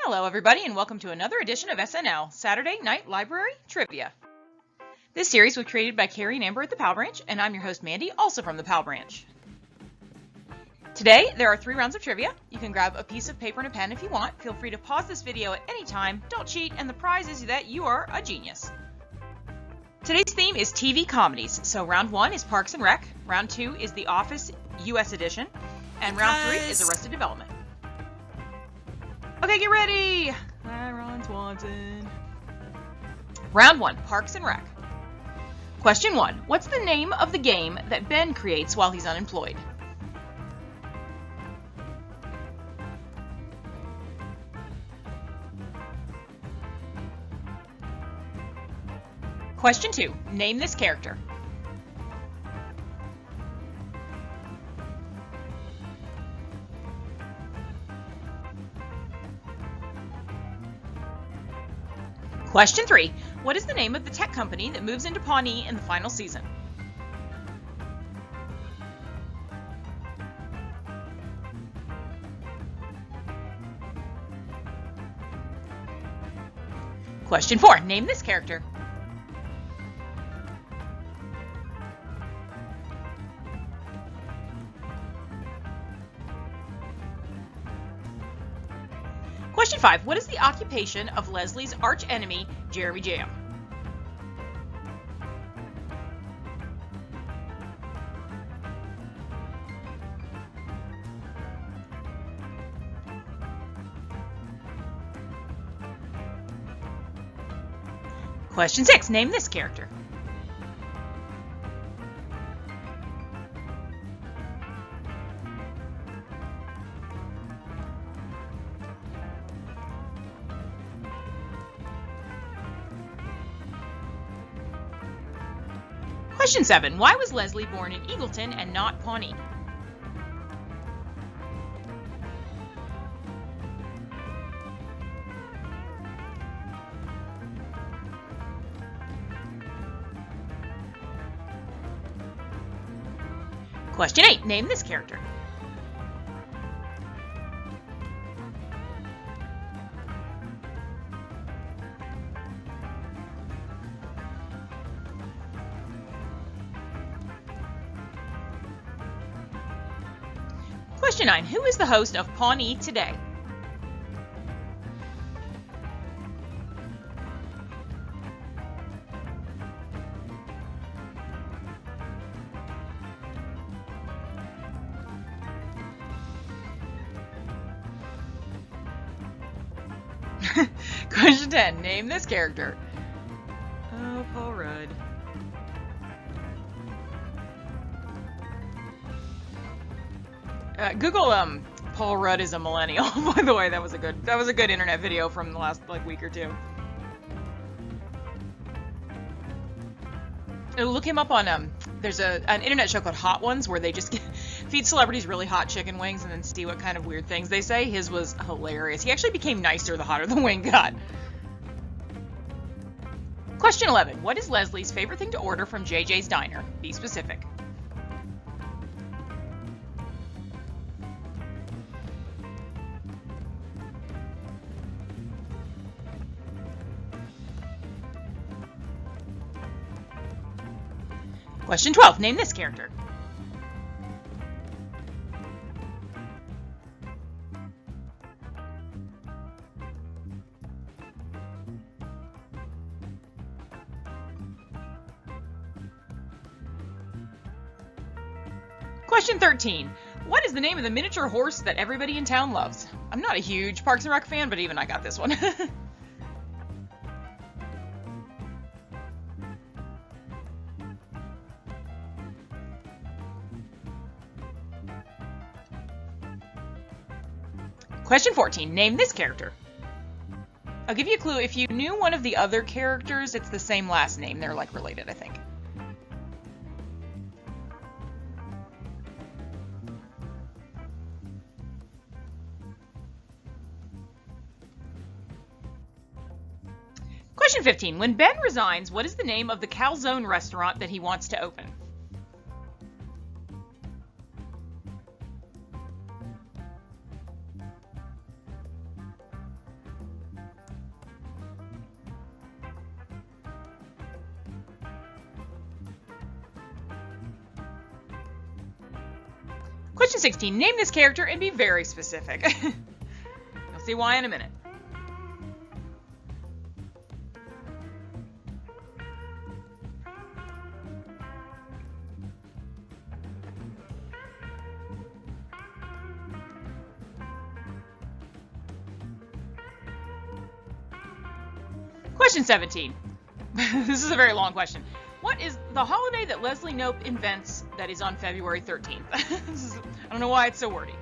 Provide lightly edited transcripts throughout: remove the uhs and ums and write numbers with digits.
Hello, everybody, and welcome to another edition of SNL, Saturday Night Library Trivia. This series was created by Carrie and Amber at the Pal Branch, and I'm your host, Mandy, also from the Pal Branch. Today, there are 3 rounds of trivia. You can grab a piece of paper and a pen if you want. Feel free to pause this video at any time. Don't cheat, and the prize is that you are a genius. Today's theme is TV comedies. So round 1 is Parks and Rec, round 2 is The Office US edition, and round 3 is Arrested Development. Okay, get ready! Hi, Ron Swanson. Round 1, Parks and Rec. Question 1, what's the name of the game that Ben creates while he's unemployed? Question 2, name this character. Question 3, what is the name of the tech company that moves into Pawnee in the final season? Question 4, name this character. Question 5, what is the occupation of Leslie's arch-enemy, Jeremy Jam? Question 6, name this character. Question 7. Why was Leslie born in Eagleton and not Pawnee? Question 8. Name this character. Question 9. Who is the host of Pawnee Today? Question 10. Name this character. Oh, Paul Rudd. Google Paul Rudd is a millennial. By the way, that was a good internet video from the last week or two. Look him up on there's an internet show called Hot Ones where they just feed celebrities really hot chicken wings and then see what kind of weird things they say. His was hilarious. He actually became nicer the hotter the wing got. Question 11. What is Leslie's favorite thing to order from JJ's Diner? Be specific. Question 12. Name this character. Question 13. What is the name of the miniature horse that everybody in town loves? I'm not a huge Parks and Rec fan, but even I got this one. Question 14. Name this character. I'll give you a clue. If you knew one of the other characters, it's the same last name. They're related, I think. Question 15. When Ben resigns, what is the name of the calzone restaurant that he wants to open? Question 16. Name this character and be very specific. You'll see why in a minute. Question 17. This is a very long question. What is the holiday that Leslie Knope invents that is on February 13th? I don't know why it's so wordy.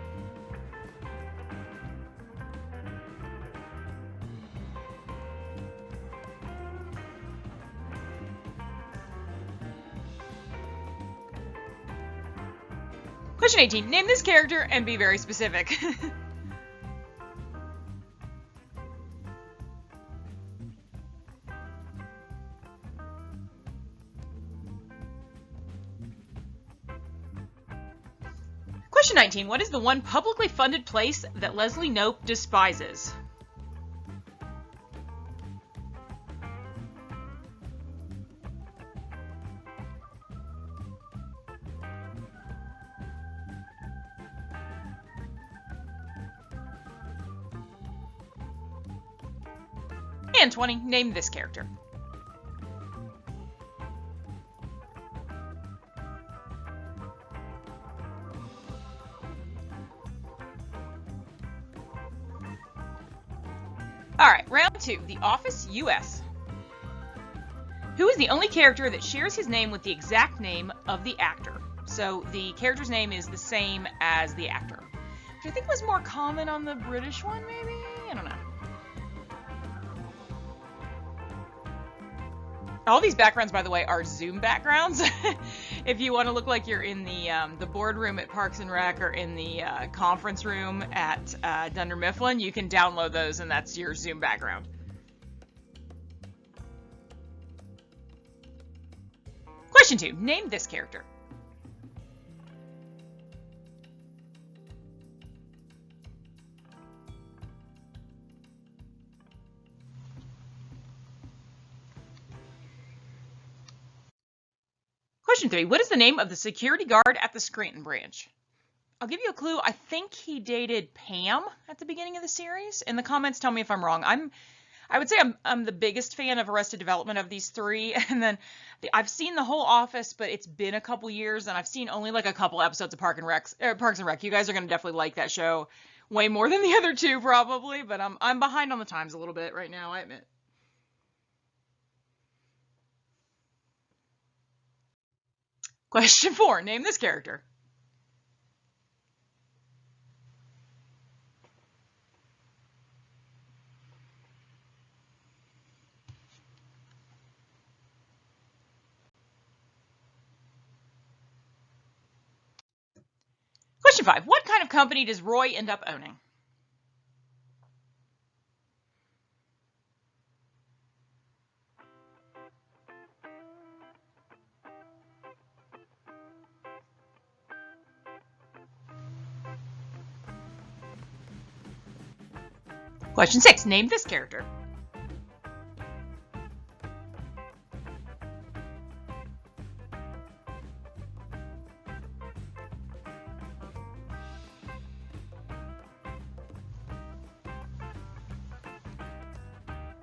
Question 18. Name this character and be very specific. Question 19. What is the one publicly funded place that Leslie Knope despises? And 20. Name this character. Alright, round 2, The Office US. Who is the only character that shares his name with the exact name of the actor? So the character's name is the same as the actor. Which I think was more common on the British one, maybe? I don't know. All these backgrounds, by the way, are Zoom backgrounds. If you want to look like you're in the boardroom at Parks and Rec or in the conference room at Dunder Mifflin, you can download those, and that's your Zoom background. Question 2. Name this character. Question 3. What is the name of the security guard at the Scranton branch? I'll give you a clue. I think he dated Pam at the beginning of the series. In the comments, tell me if I'm wrong. I would say I'm the biggest fan of Arrested Development of these three. And then I've seen the whole Office, but it's been a couple years, and I've seen only like a couple episodes of Parks and Rec. You guys are going to definitely like that show way more than the other two, probably. But I'm behind on the times a little bit right now, I admit. Question 4. Name this character. Question 5. What kind of company does Roy end up owning? Question 6. Name this character.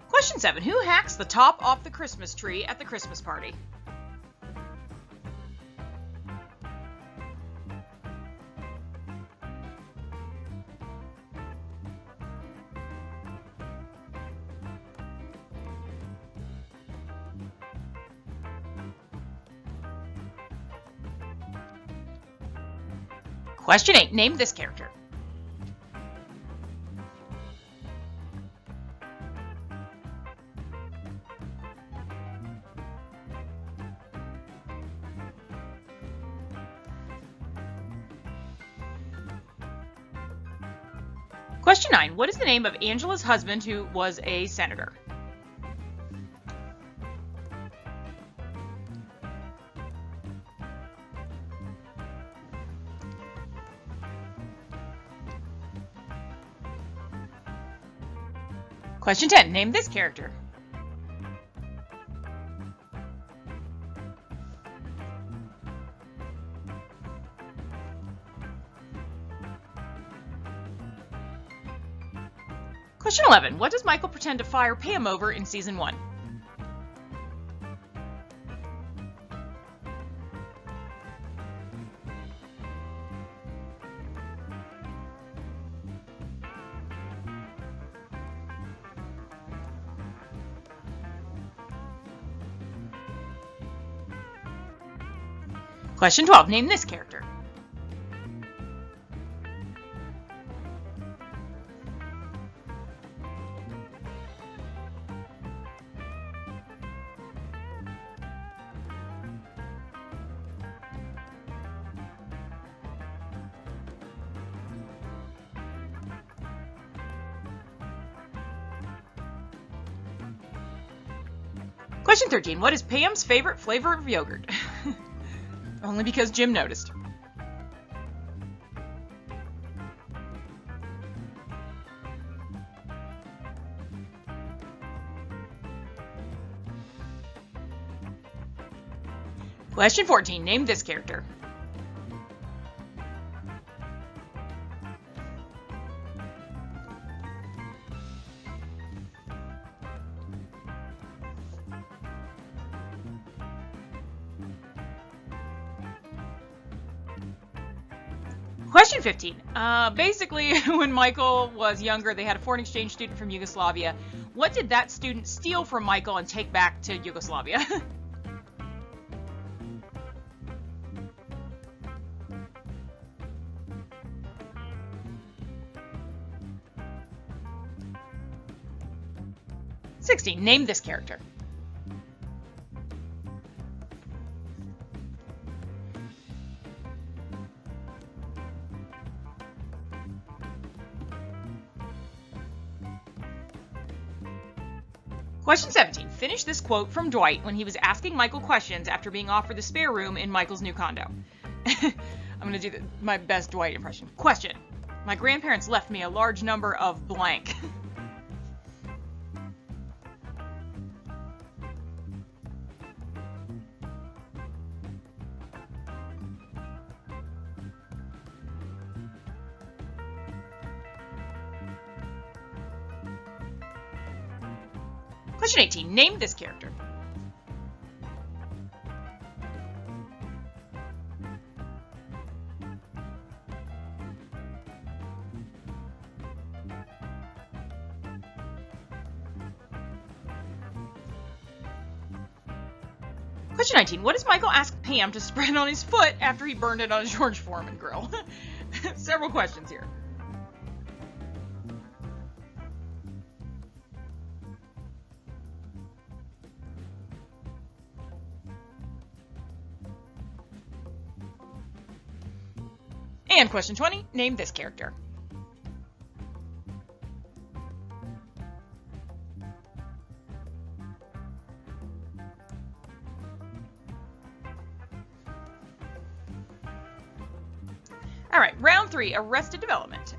Question 7. Who hacks the top off the Christmas tree at the Christmas party? Question 8. Name this character. Question 9. What is the name of Angela's husband who was a senator? Question 10. Name this character. Question 11. What does Michael pretend to fire Pam over in season 1? Question 12. Name this character. Question 13. What is Pam's favorite flavor of yogurt? Only because Jim noticed. Question 14. Name this character. Question 15. Basically, when Michael was younger, they had a foreign exchange student from Yugoslavia. What did that student steal from Michael and take back to Yugoslavia? Name this character. Question 17. Finish this quote from Dwight when he was asking Michael questions after being offered the spare room in Michael's new condo. I'm going to do my best Dwight impression. Question. My grandparents left me a large number of blank. Question 18. Name this character. Question 19. What does Michael ask Pam to spread on his foot after he burned it on a George Foreman grill? Several questions here. And question 20, name this character. All right, round 3, Arrested Development.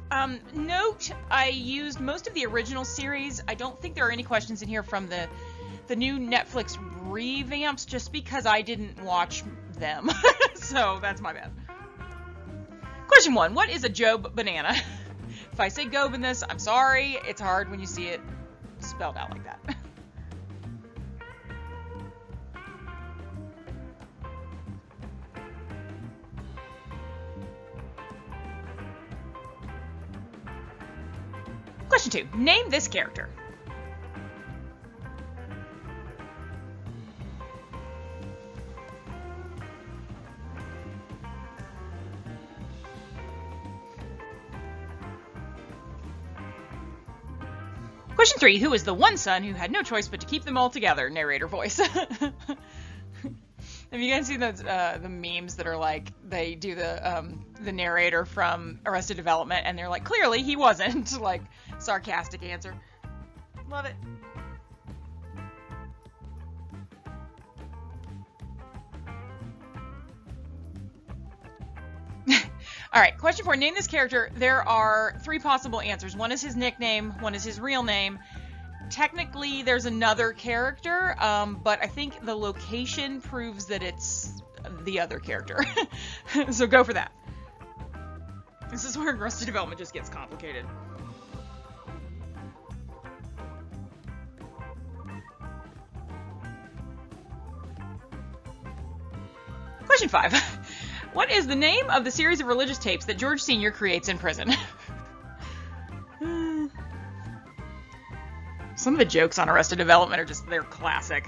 Note, I used most of the original series. I don't think there are any questions in here from the new Netflix revamps just because I didn't watch them. So that's my bad. Question 1. What is a Job banana? If I say Gob in this, I'm sorry. It's hard when you see it spelled out like that. Question 2. Name this character. Question 3. Who is the one son who had no choice but to keep them all together? Narrator voice. Have you guys seen those the memes that are like they do the narrator from Arrested Development and they're like, clearly he wasn't, like sarcastic answer. Love it. All right, question 4. Name this character. There are 3 possible answers. One is his nickname, one is his real name. Technically, there's another character, but I think the location proves that it's the other character. So go for that. This is where Arrested Development just gets complicated. Question 5. What is the name of the series of religious tapes that George Sr. creates in prison? Some of the jokes on Arrested Development are just, they're classic.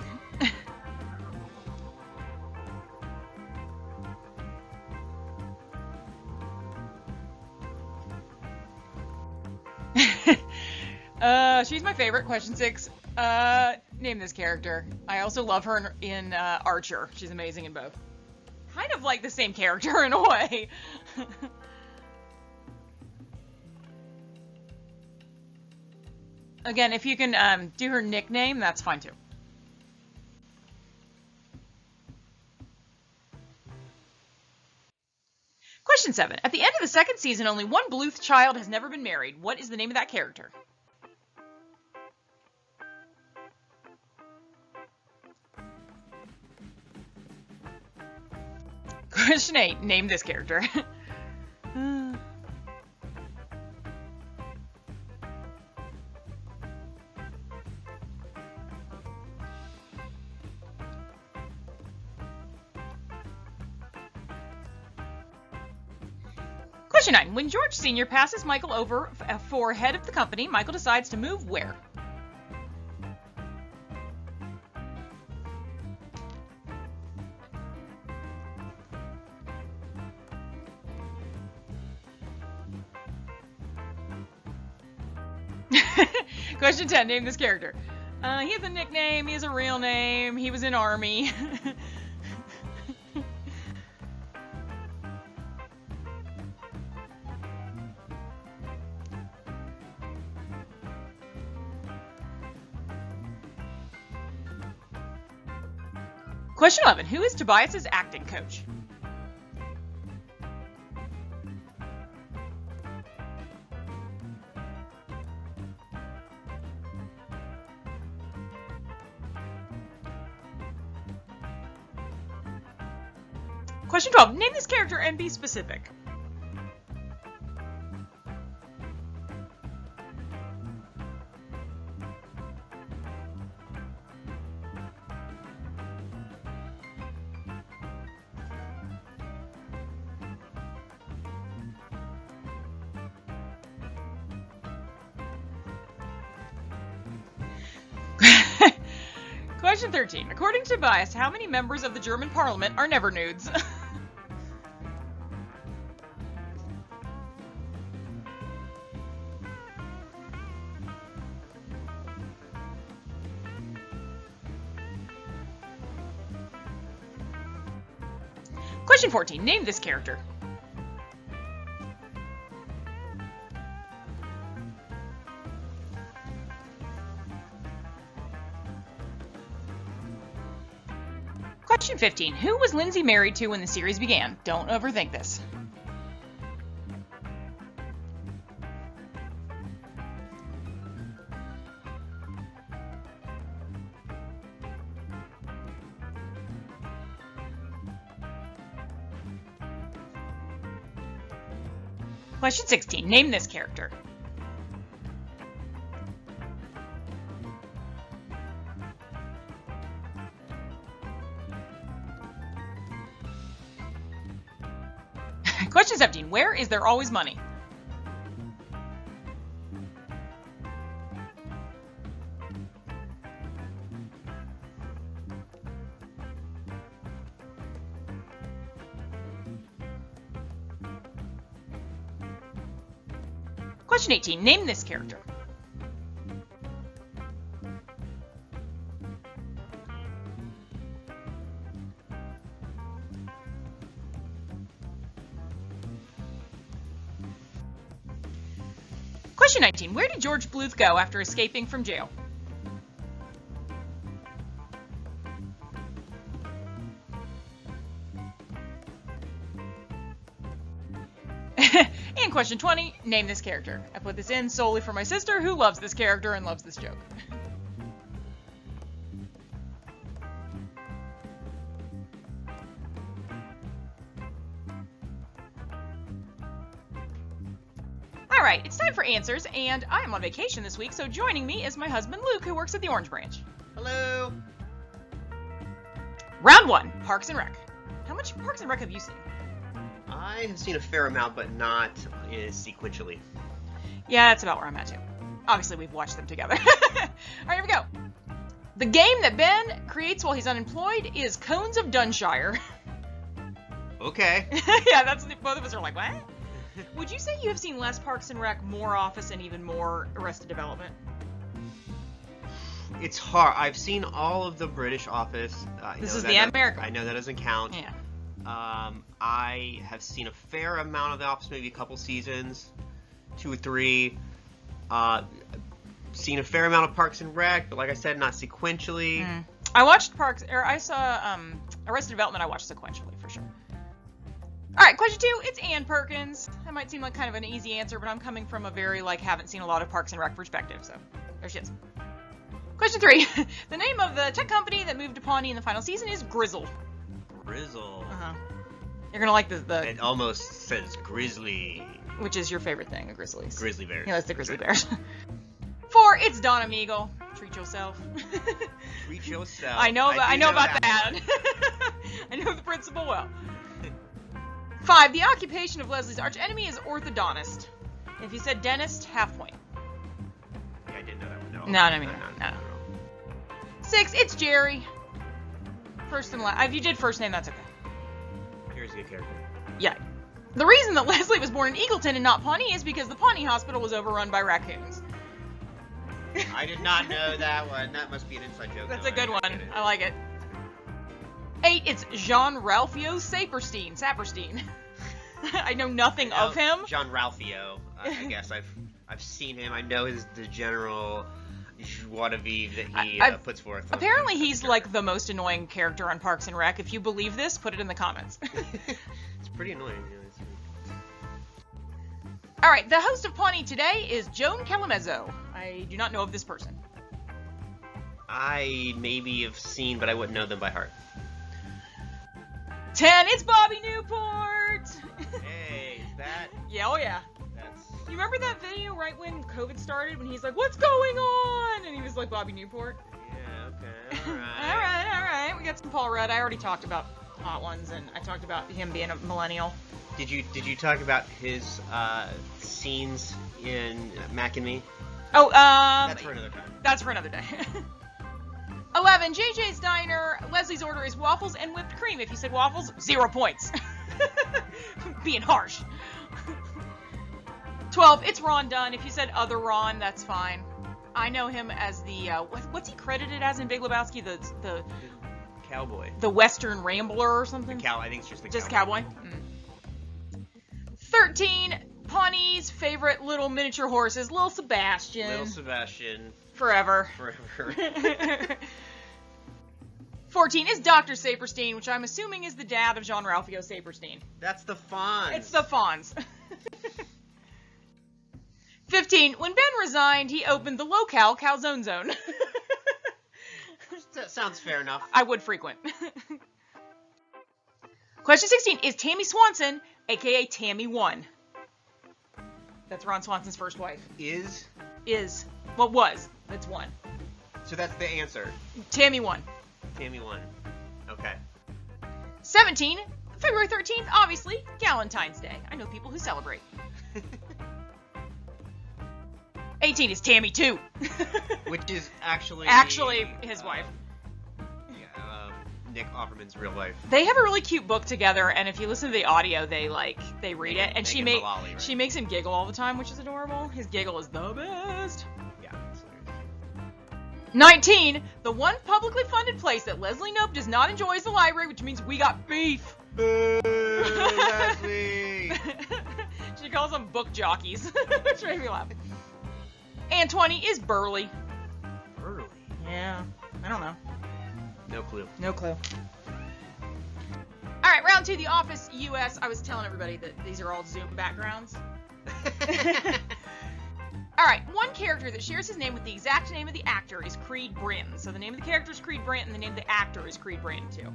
She's my favorite. Question 6. Name this character. I also love her in Archer. She's amazing in both. Kind of like the same character in a way. Again, if you can do her nickname, that's fine too. Question 7. At the end of the second season, only one Bluth child has never been married. What is the name of that character? Question 8. Name this character. Question 9. When George Sr. passes Michael over for head of the company, Michael decides to move where? Question 10. Name this character. He has a nickname. He has a real name. He was in Army. Question 11. Who is Tobias's acting coach? Question 12. Name this character and be specific. Question 13. According to Tobias, how many members of the German parliament are never nudes? Question 14. Name this character. Question 15. Who was Lindsay married to when the series began? Don't overthink this. Question 16. Name this character. Question 17. Where is there always money? Question 18. Name this character. Question 19. Where did George Bluth go after escaping from jail? And question 20. Name this character. I put this in solely for my sister, who loves this character and loves this joke. Alright, it's time for answers, and I am on vacation this week, so joining me is my husband Luke, who works at the Orange Branch. Hello. Round 1, Parks and Rec. How much Parks and Rec have you seen? I have seen a fair amount, but not sequentially. Yeah, that's about where I'm at too. Obviously, we've watched them together. All right, here we go. The game that Ben creates while he's unemployed is Cones of Dunshire. Okay. Yeah, that's both of us are like, what? Would you say you have seen less Parks and Rec, more Office, and even more Arrested Development? It's hard. I've seen all of the British Office. This is the American. I know that doesn't count. Yeah. I have seen a fair amount of The Office, maybe a couple seasons, 2 or 3. Seen a fair amount of Parks and Rec, but like I said, not sequentially. I watched I saw Arrested Development. I watched sequentially for sure. All right, question 2. It's Ann Perkins. That might seem like kind of an easy answer, but I'm coming from a very haven't seen a lot of Parks and Rec perspective, so there she is. Question 3. The name of the tech company that moved to Pawnee in the final season is Grizzle. Grizzle. You're gonna like the. It almost says Grizzly. Which is your favorite thing, a Grizzlies? Grizzly bears. He likes the Grizzly Bears. 4. It's Donna Meagle. Treat yourself. Treat yourself. I know about that. I know the principle well. 5. The occupation of Leslie's archenemy is orthodontist. If you said dentist, half point. Yeah, I didn't know that one. No. 6. It's Jerry. First and last. If you did first name, that's okay. Here's a good character. Yeah. The reason that Leslie was born in Eagleton and not Pawnee is because the Pawnee Hospital was overrun by raccoons. I did not know that one. That must be an inside joke. That's a good one. I like it. 8. It's Jean Ralphio Saperstein. I know nothing of him. Jean Ralphio. I guess I've seen him. I know the general joie de vivre that he puts forth. Apparently, he's like the most annoying character on Parks and Rec. If you believe this, put it in the comments. It's pretty annoying. Yeah, All right, the host of Pawnee today is Joan Calamezzo. I do not know of this person. I maybe have seen, but I wouldn't know them by heart. 10. It's Bobby Newport. Hey, is that? Yeah, oh yeah. You remember that video right when COVID started, when he's like, "What's going on?" And he was like Bobby Newport. Yeah. Okay. All All right. We got some Paul Rudd. I already talked about Hot Ones, and I talked about him being a millennial. Did you talk about his scenes in Mac and Me? Oh, that's for another time. That's for another day. 11. JJ's Diner. Leslie's order is waffles and whipped cream. If you said waffles, 0 points. Being harsh. 12. It's Ron Dunn. If you said other Ron, that's fine. I know him as the what's he credited as in Big Lebowski? The cowboy. The Western Rambler or something. I think it's just the cowboy. 13. Pawnee's favorite little miniature horse is Little Sebastian. Little Sebastian. Forever. 14 is Dr. Saperstein, which I'm assuming is the dad of Jean Ralphio Saperstein. That's the Fonz. It's the Fonz. 15. When Ben resigned, he opened the Locale Calzone Zone. That sounds fair enough. I would frequent. Question 16 is Tammy Swanson, a.k.a. Tammy 1. That's Ron Swanson's first wife. Is? What was? That's 1. So that's the answer. Tammy 1. Tammy 1. Okay. 17. February 13th, obviously, Galentine's Day. I know people who celebrate. 18 is Tammy 2. Which is actually his wife. Yeah, Nick Offerman's real wife. They have a really cute book together, and if you listen to the audio, they read it, and she makes him giggle all the time, which is adorable. His giggle is the best. Yeah, that's hilarious. 19. The one publicly funded place that Leslie Knope does not enjoy is the library, which means we got beef. Boo, Leslie. She calls them book jockeys, which made me laugh. And 20 is Burly. Burly? Yeah, I don't know. No clue. All right, round 2, The Office US. I was telling everybody that these are all Zoom backgrounds. All right, one character that shares his name with the exact name of the actor is Creed Branton. So the name of the character is Creed Branton, the name of the actor is Creed Branton too.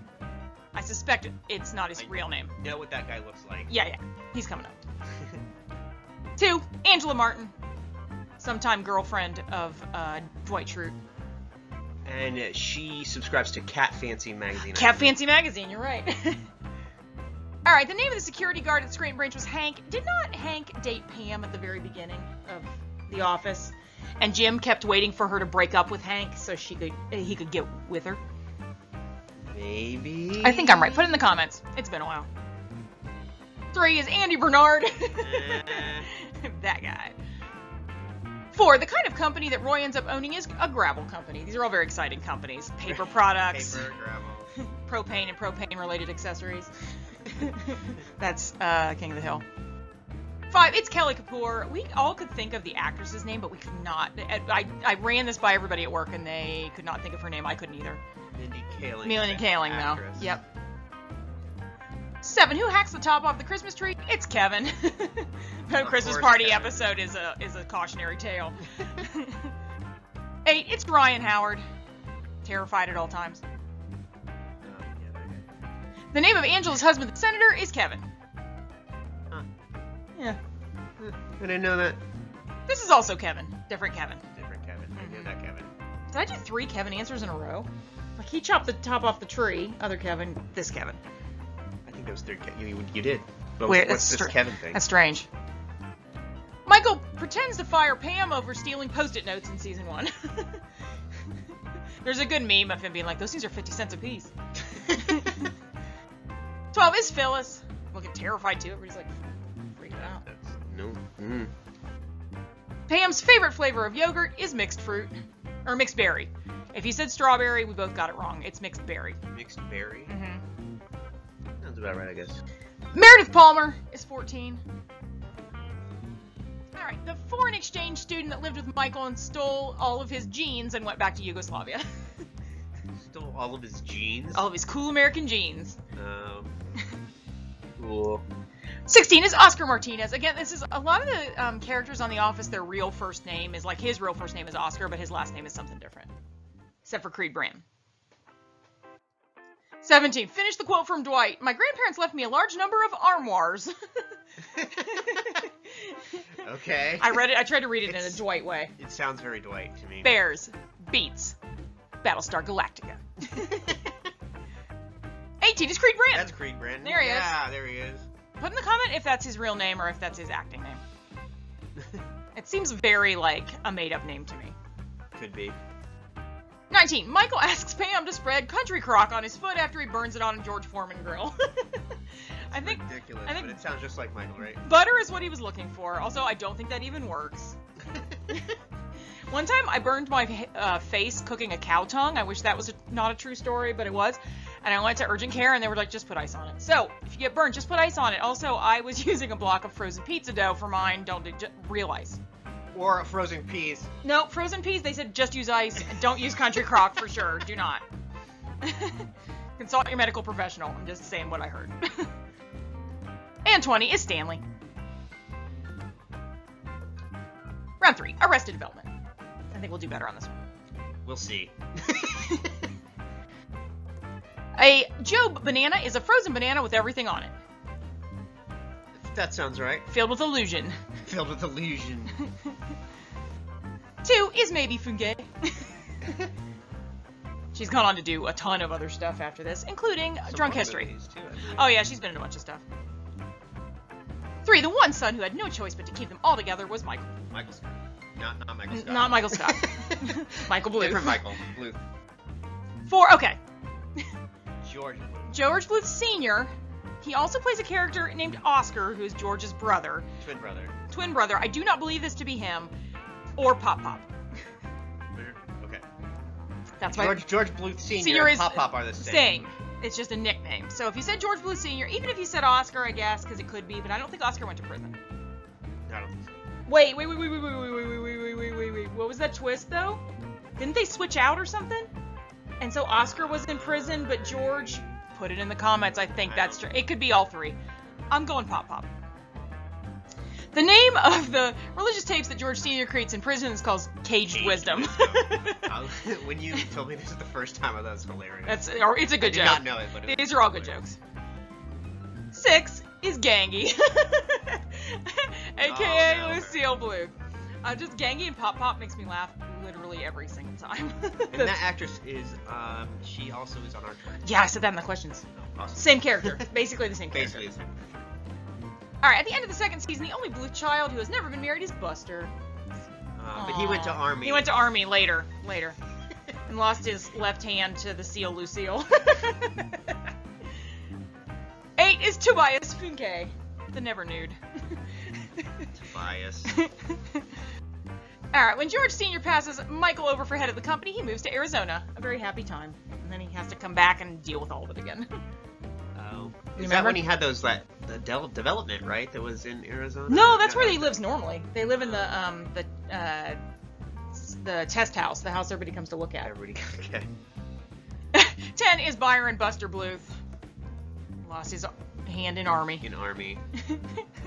I suspect it's not his real name. Know what that guy looks like. Yeah, he's coming up. 2, Angela Martin. Sometime girlfriend of Dwight Schrute. And she subscribes to Cat Fancy magazine. Cat Fancy magazine, you're right. All right, the name of the security guard at Scranton Branch was Hank. Did not Hank date Pam at the very beginning of The Office? And Jim kept waiting for her to break up with Hank so he could get with her. Maybe. I think I'm right. Put it in the comments. It's been a while. 3 is Andy Bernard. That guy. 4, the kind of company that Roy ends up owning is a gravel company. These are all very exciting companies. Paper products. Paper, gravel. Propane and propane-related accessories. That's King of the Hill. 5, it's Kelly Kapoor. We all could think of the actress's name, but we could not. I ran this by everybody at work, and they could not think of her name. I couldn't either. Mindy Kaling. Mindy Kaling, though. Yep. 7, who hacks the top off the Christmas tree? It's Kevin. The Christmas party Kevin. Episode is a cautionary tale. 8, it's Ryan Howard. Terrified at all times. The name of Angela's husband, the senator, is Kevin. Huh. Yeah. I didn't know that. This is also Kevin. Different Kevin. Different Kevin. I knew that Kevin. Did I do 3 Kevin answers in a row? Like, he chopped the top off the tree. Other Kevin. This Kevin. I think there was 3 you did. But wait, what's this Kevin thing? That's strange. Michael pretends to fire Pam over stealing Post-it notes in season 1. There's a good meme of him being like, those things are 50 cents a piece. 12 is Phyllis. Looking terrified too. Everybody's like freaking out. No. Pam's favorite flavor of yogurt is mixed fruit. Or mixed berry. If you said strawberry, we both got it wrong. It's mixed berry. Mixed berry? Mm-hmm. Sounds about right, I guess. Meredith Palmer is 14. Alright, the foreign exchange student that lived with Michael and stole all of his jeans and went back to Yugoslavia. Stole all of his jeans? All of his cool American jeans. Oh. Cool. 16 is Oscar Martinez. Again, this is a lot of the characters on The Office, their real first name is like his real first name is Oscar, but his last name is something different. Except for Creed Branton. 17. Finish the quote from Dwight. My grandparents left me a large number of armoires. Okay. I read it. I tried to read it in a Dwight way. It sounds very Dwight to me. Bears. Beats. Battlestar Galactica. 18 is Creed Branton. That's Creed Branton. There he is. Yeah, there he is. Put in the comment if that's his real name or if that's his acting name. It seems very like a made-up name to me. Could be. 19. Michael asks Pam to spread country crock on his foot after he burns it on a George Foreman grill. I think ridiculous, but it sounds just like Michael, right? Butter is what he was looking for. Also, I don't think that even works. One time, I burned my face cooking a cow tongue. I wish that was not a true story, but it was. And I went to urgent care, and they were like, just put ice on it. So, if you get burned, just put ice on it. Also, I was using a block of frozen pizza dough for mine. Don't do real ice. Or frozen peas. No, frozen peas, they said just use ice. Don't use country crock for sure. Do not. Consult your medical professional. I'm just saying what I heard. And 20 is Stanley. Round 3, Arrested Development. I think we'll do better on this one. We'll see. A Job banana is a frozen banana with everything on it. That sounds right. Filled with illusion. Filled with illusion. 2 is maybe Funke. She's gone on to do a ton of other stuff after this, including Drunk History. Too, oh yeah, she's been in a bunch of stuff. 3, the one son who had no choice but to keep them all together was Michael. Michael Scott. Not Michael Scott. Not Michael Scott. Michael Bluth. Different Michael. Bluth. 4, okay. George Bluth Sr. He also plays a character named Oscar, who is George's brother. Twin brother. I do not believe this to be him. Or Pop Pop. Okay. That's why George Bluth Sr. and Pop Pop are the same. It's just a nickname. So if you said George Bluth Sr., even if you said Oscar, I guess, because it could be, but I don't think Oscar went to prison. I don't think so. Wait. What was that twist, though? Didn't they switch out or something? And so Oscar was in prison, but George... Put it in the comments. I think that's true. It could be all 3. I'm going Pop Pop. The name of the religious tapes that George Sr. creates in prison is called Caged Wisdom. When you told me this is the first time, I thought it was hilarious. It's a good joke. I did not know it, but these are all good jokes. 6 is Gangy. A.K.A. Lucille Bluth. Just Gangy and Pop Pop makes me laugh literally every single time. And that actress is, she also is on our track. Yeah, I said that in the questions. Awesome. Same character. Basically the same character. Basically the same. Alright, at the end of the second season, the only Bluth child who has never been married is Buster. But he went to Army. He went to Army later. And lost his left hand to the seal Lucille. 8 is Tobias Funke, the never nude. Tobias. Alright, when George Sr. passes Michael over for head of the company, he moves to Arizona. A very happy time. And then he has to come back and deal with all of it again. Oh. Is that when he had those, the development, right, that was in Arizona? No, that's where he lives normally. They live in the test house, the house everybody comes to look at. Okay. 10 is Byron Buster Bluth. Lost his hand in Army.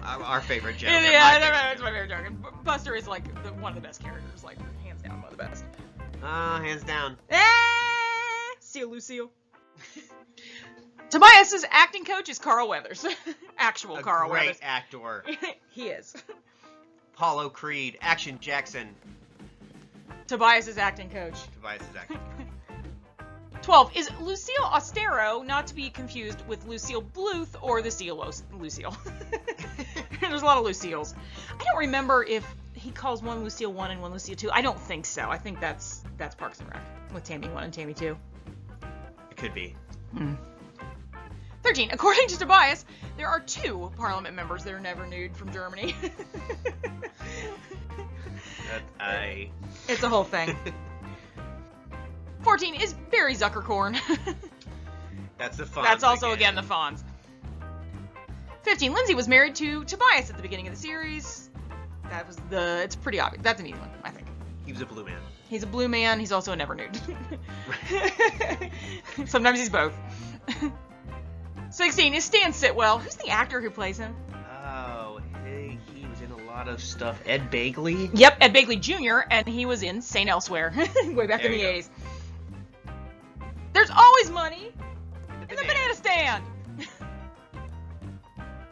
Our favorite joke. Yeah, that's my favorite joke. Buster is like one of the best characters, like hands down one of the best. Hands down. See you, Lucille. Tobias's acting coach is Carl Weathers. Actual Carl Weathers. Great actor. He is. Apollo Creed. Action Jackson. Tobias's acting coach. 12 is Lucille Austero, not to be confused with Lucille Bluth or the Seal Lucille. There's a lot of Lucille's. I don't remember if he calls one Lucille 1 and one Lucille 2. I don't think so. I think that's Parks and Rec with Tammy 1 and Tammy 2. It could be. 13. According to Tobias, there are 2 parliament members that are never nude from Germany. It's a whole thing. 14 is Barry Zuckerkorn. That's the Fonz. That's also again the Fonz. 15. Lindsay was married to Tobias at the beginning of the series. It's pretty obvious. That's an easy one, I think. He was a blue man. He's a blue man. He's also a never nude. Sometimes he's both. 16 is Stan Sitwell. Who's the actor who plays him? Oh, he was in a lot of stuff. Ed Begley? Yep, Ed Begley Jr., and he was in St. Elsewhere way back in the 80s. There's always money in the banana stand.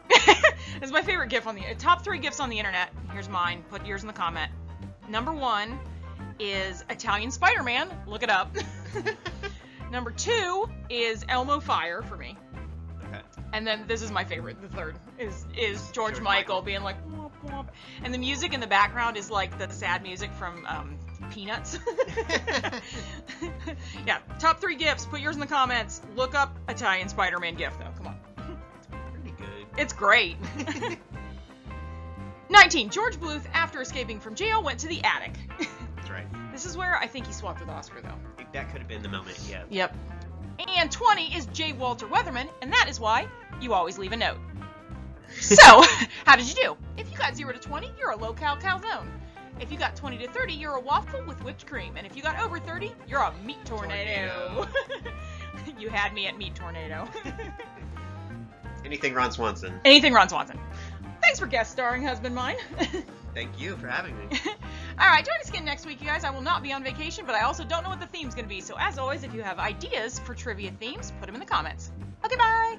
This is my favorite GIF on the top 3 GIFs on the internet. Here's mine. Put yours in the comment. Number 1 is Italian Spider-Man. Look it up. Number 2 is Elmo Fire for me. Okay. And then this is my favorite. The third is George Michael being like womp womp, and the music in the background is like the sad music from Peanuts. Yeah, top 3 GIFs. Put yours in the comments. Look up Italian Spider-Man GIF though. Come on. Pretty good. It's great. 19. George Bluth, after escaping from jail, went to the attic. That's right. This is where I think he swapped with Oscar though. That could have been the moment. Yeah. Yep. And 20 is J. Walter Weatherman, and that is why you always leave a note. So, how did you do? If you got 0 to 20, you're a low-cal calzone. If you got 20 to 30, you're a waffle with whipped cream. And if you got over 30, you're a meat tornado. You had me at meat tornado. Anything Ron Swanson. Anything Ron Swanson. Thanks for guest starring, husband mine. Thank you for having me. Alright, join us again next week, you guys. I will not be on vacation, but I also don't know what the theme's going to be. So as always, if you have ideas for trivia themes, put them in the comments. Okay, bye!